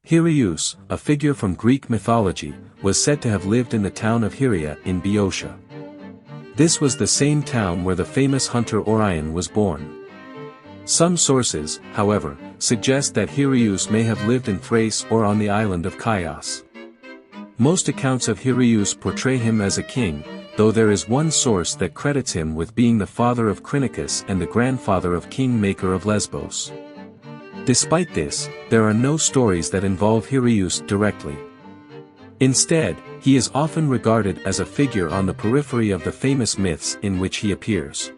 Hyrieus, a figure from Greek mythology, was said to have lived in the town of Hyrieus in Boeotia. This was the same town where the famous hunter Orion was born. Some sources, however, suggest that Hyrieus may have lived in Thrace or on the island of Chios. Most accounts of Hyrieus portray him as a king, though there is one source that credits him with being the father of Crinichus and the grandfather of King Maker of Lesbos. Despite this, there are no stories that involve Hyrieus directly. Instead, he is often regarded as a figure on the periphery of the famous myths in which he appears.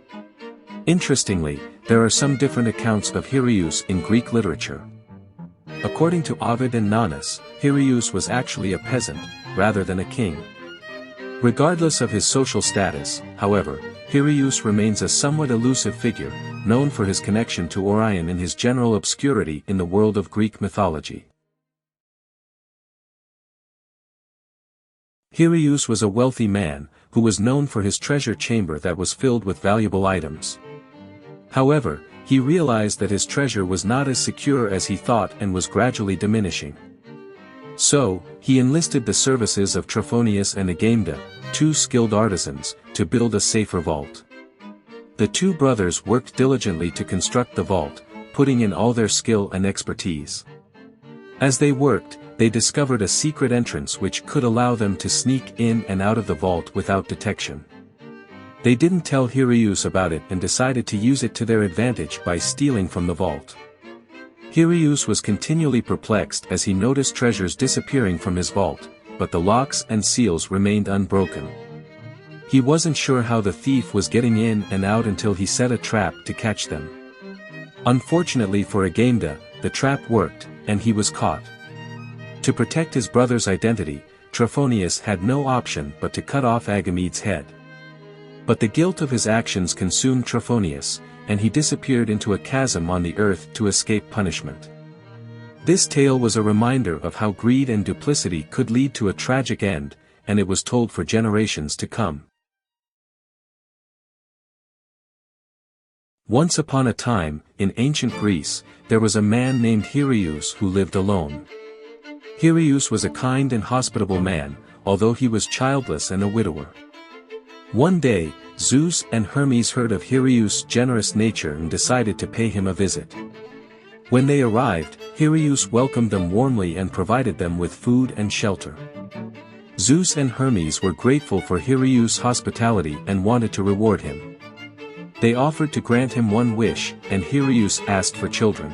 Interestingly, there are some different accounts of Hyrieus in Greek literature. According to Ovid and Nonnus, Hyrieus was actually a peasant, rather than a king. Regardless of his social status, however, Hyrieus remains a somewhat elusive figure, known for his connection to Orion and his general obscurity in the world of Greek mythology. Hyrieus was a wealthy man, who was known for his treasure chamber that was filled with valuable items. However, he realized that his treasure was not as secure as he thought and was gradually diminishing. So, he enlisted the services of Trophonius and Agamemnon, two skilled artisans, to build a safer vault. The two brothers worked diligently to construct the vault, putting in all their skill and expertise. As they worked, they discovered a secret entrance which could allow them to sneak in and out of the vault without detection. They didn't tell Hyrieus about it and decided to use it to their advantage by stealing from the vault. Hyrieus was continually perplexed as he noticed treasures disappearing from his vault, but the locks and seals remained unbroken. He wasn't sure how the thief was getting in and out until he set a trap to catch them. Unfortunately for Agamemnon, the trap worked, and he was caught. To protect his brother's identity, Trophonius had no option but to cut off Agamemnon's head. But the guilt of his actions consumed Trophonius, and he disappeared into a chasm on the earth to escape punishment. This tale was a reminder of how greed and duplicity could lead to a tragic end, and it was told for generations to come. Once upon a time, in ancient Greece, there was a man named Hyrieus who lived alone. Hyrieus was a kind and hospitable man, although he was childless and a widower. One day, Zeus and Hermes heard of Hyrieus' generous nature and decided to pay him a visit. When they arrived, Hyrieus welcomed them warmly and provided them with food and shelter. Zeus and Hermes were grateful for Hyrieus' hospitality and wanted to reward him. They offered to grant him one wish, and Hyrieus asked for children.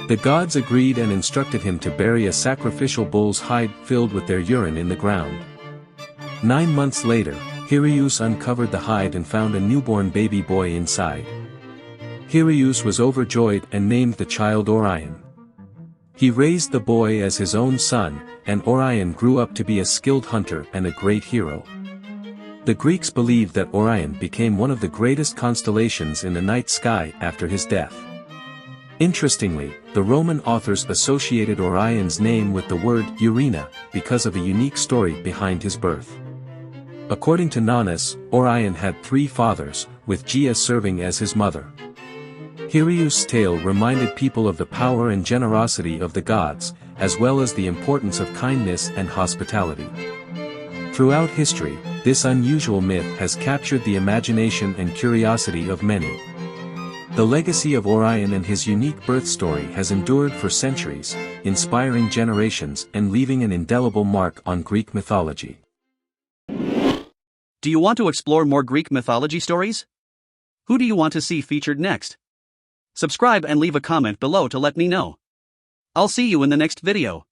The gods agreed and instructed him to bury a sacrificial bull's hide filled with their urine in the ground. 9 months later, Hyrieus uncovered the hide and found a newborn baby boy inside. Hyrieus was overjoyed and named the child Orion. He raised the boy as his own son, and Orion grew up to be a skilled hunter and a great hero. The Greeks believed that Orion became one of the greatest constellations in the night sky after his death. Interestingly, the Roman authors associated Orion's name with the word Urina, because of a unique story behind his birth. According to Nonnus, Orion had 3 fathers, with Gaia serving as his mother. Hyrieus' tale reminded people of the power and generosity of the gods, as well as the importance of kindness and hospitality. Throughout history, this unusual myth has captured the imagination and curiosity of many. The legacy of Orion and his unique birth story has endured for centuries, inspiring generations and leaving an indelible mark on Greek mythology. Do you want to explore more Greek mythology stories? Who do you want to see featured next? Subscribe and leave a comment below to let me know. I'll see you in the next video.